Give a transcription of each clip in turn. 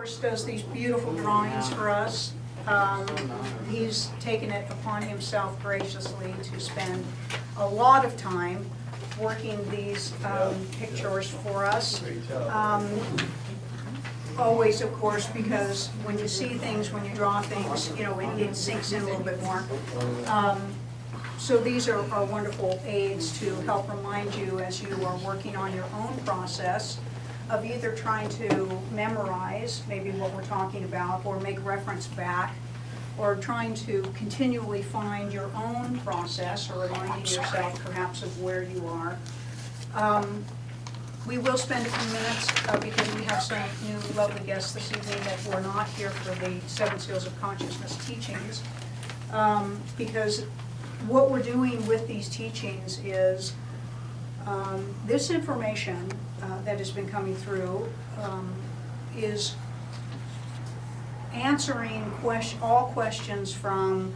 course, does these beautiful drawings for us. He's taken it upon himself graciously to spend a lot of time working these pictures for us. Always, of course, because when you see things, when you draw things, you know, it sinks in a little bit more. So these are wonderful aids to help remind you as you are working on your own process of either trying to memorize maybe what we're talking about or make reference back, or trying to continually find your own process or reminding yourself perhaps of where you are. We will spend a few minutes because we have some new lovely guests this evening that were not here for the 7 Seals of Consciousness teachings. Because what we're doing with these teachings is this information that has been coming through is answering all questions from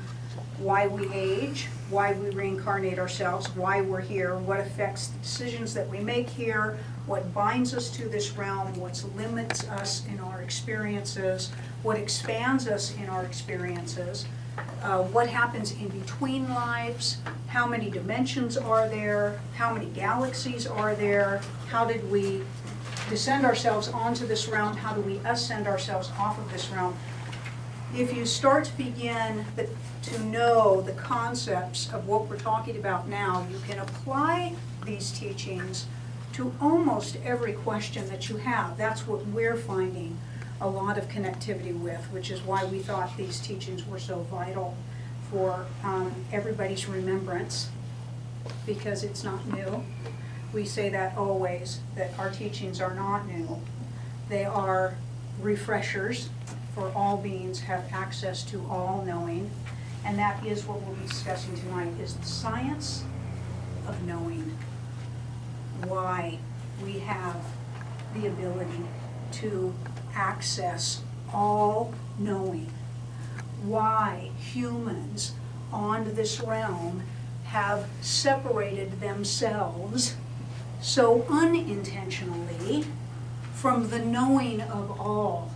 why we age, why we reincarnate ourselves, why we're here, what affects the decisions that we make here, what binds us to this realm, what limits us in our experiences, what expands us in our experiences, what happens in between lives, how many dimensions are there, how many galaxies are there, how did we descend ourselves onto this realm, how do we ascend ourselves off of this realm. If you start to begin to know the concepts of what we're talking about now, you can apply these teachings to almost every question that you have. That's what we're finding a lot of connectivity with, which is why we thought these teachings were so vital for everybody's remembrance, because it's not new. We say that always, that our teachings are not new. They are refreshers, for all beings have access to all knowing, and that is what we'll be discussing tonight, is the science of knowing. Why we have the ability to access all knowing. Why humans on this realm have separated themselves so unintentionally from the knowing of all,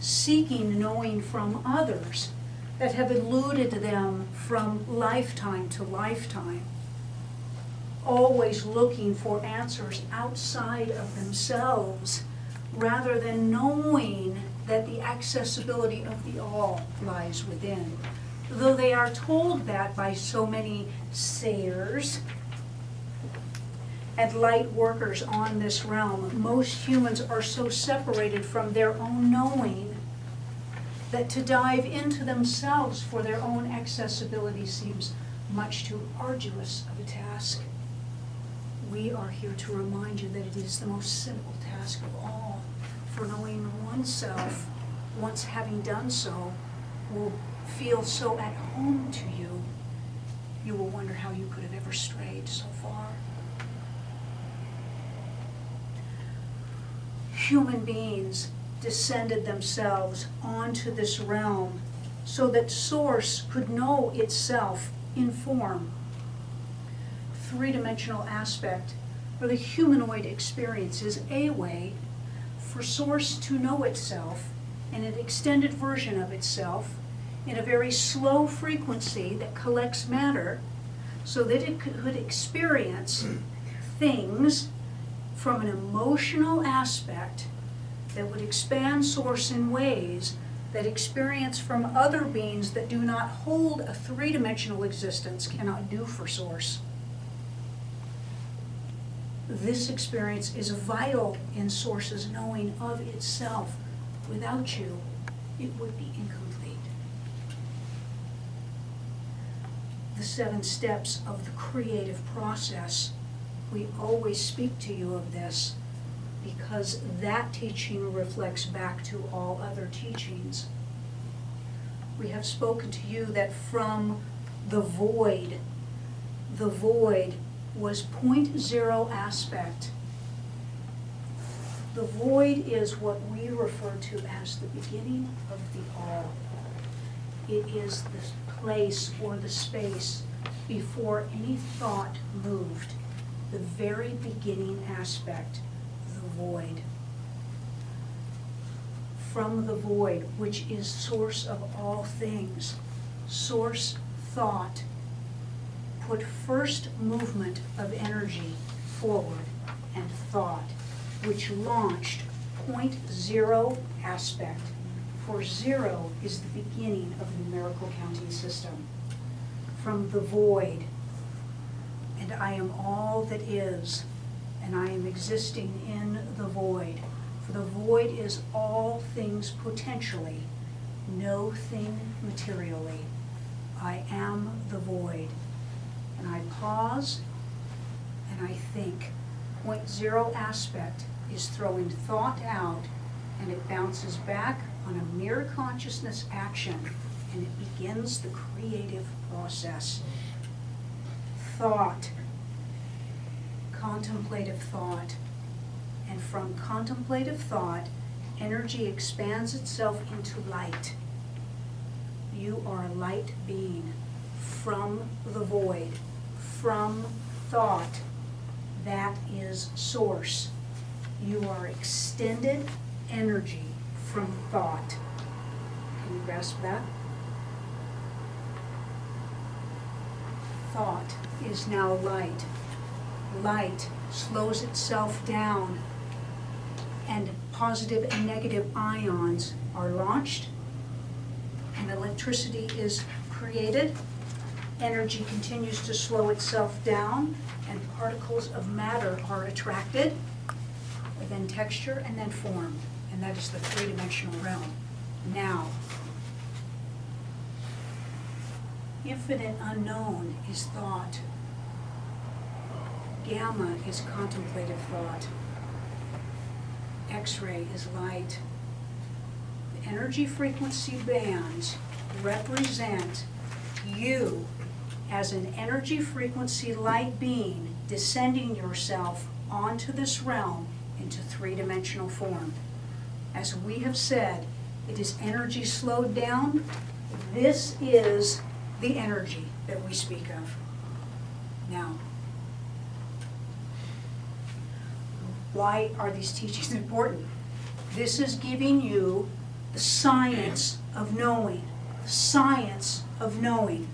seeking knowing from others that have eluded them from lifetime to lifetime, always looking for answers outside of themselves rather than knowing that the accessibility of the all lies within. Though they are told that by so many sayers and light workers on this realm, most humans are so separated from their own knowing that to dive into themselves for their own accessibility seems much too arduous of a task. We are here to remind you that it is the most simple task of all, for knowing oneself, once having done so, will feel so at home to you, you will wonder how you could have ever strayed so far. Human beings descended themselves onto this realm so that Source could know itself in form. Three-dimensional aspect, or the humanoid experience, is a way for Source to know itself in an extended version of itself in a very slow frequency that collects matter so that it could experience things from an emotional aspect that would expand Source in ways that experience from other beings that do not hold a three-dimensional existence cannot do for Source. This experience is vital in Source's knowing of itself. Without you, it would be incomplete. The 7 steps of the creative process, we always speak to you of this because that teaching reflects back to all other teachings. We have spoken to you that from the void was 0.0 aspect. The void is what we refer to as the beginning of the all. It is the place or the space before any thought moved, the very beginning aspect, the void. from the void, which is source of all things, source thought, put first movement of energy forward and thought, which launched point zero aspect, for zero is the beginning of the numerical counting system. From the void, and I am all that is, and I am existing in the void. For the void is all things potentially, no thing materially. I am the void. And I pause and I think. Point zero aspect is throwing thought out, and it bounces back on a mere consciousness action, and it begins the creative process. Thought, contemplative thought, and from contemplative thought, energy expands itself into light. You are a light being from the void, from thought. That is source. You are extended energy from thought. Can you grasp that? Thought is now light. Light slows itself down, and positive and negative ions are launched, and electricity is created. Energy continues to slow itself down, and particles of matter are attracted, and then texture, and then form. And that is the three-dimensional realm. Now, infinite unknown is thought. Gamma is contemplative thought. X-ray is light. The energy frequency bands represent you as an energy frequency light being descending yourself onto this realm into three-dimensional form. As we have said, it is energy slowed down. This is the energy that we speak of. Now, why are these teachings important? This is giving you the science of knowing. The science of knowing.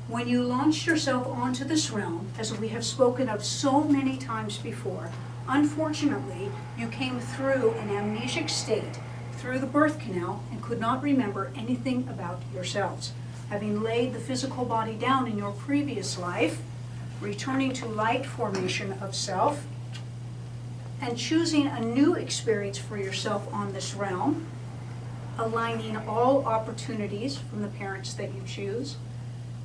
When you launched yourself onto this realm, as we have spoken of so many times before, unfortunately, you came through an amnesic state, through the birth canal, and could not remember anything about yourselves. Having laid the physical body down in your previous life, returning to light formation of self, and choosing a new experience for yourself on this realm, aligning all opportunities from the parents that you choose,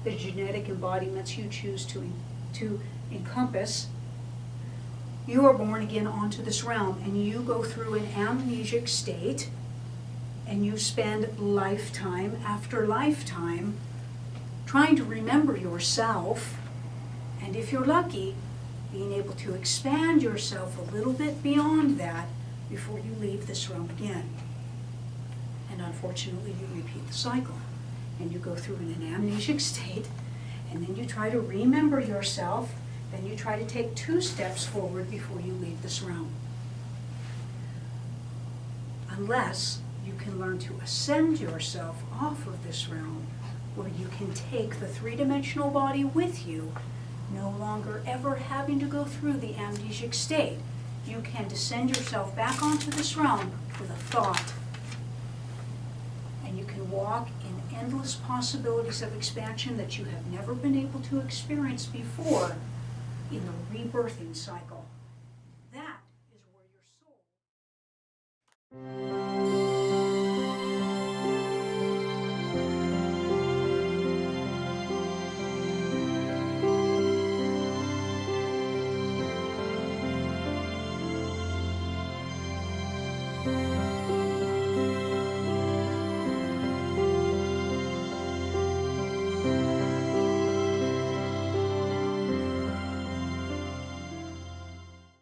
the genetic embodiments you choose to encompass, you are born again onto this realm, and you go through an amnesic state, and you spend lifetime after lifetime trying to remember yourself, and if you're lucky, being able to expand yourself a little bit beyond that before you leave this realm again. And unfortunately, you repeat the cycle. And you go through an amnesic state, and then you try to remember yourself, then you try to take 2 steps forward before you leave this realm. Unless you can learn to ascend yourself off of this realm, where you can take the three-dimensional body with you, no longer ever having to go through the amnesic state. You can descend yourself back onto this realm with a thought. And you can walk in endless possibilities of expansion that you have never been able to experience before in the rebirthing cycle.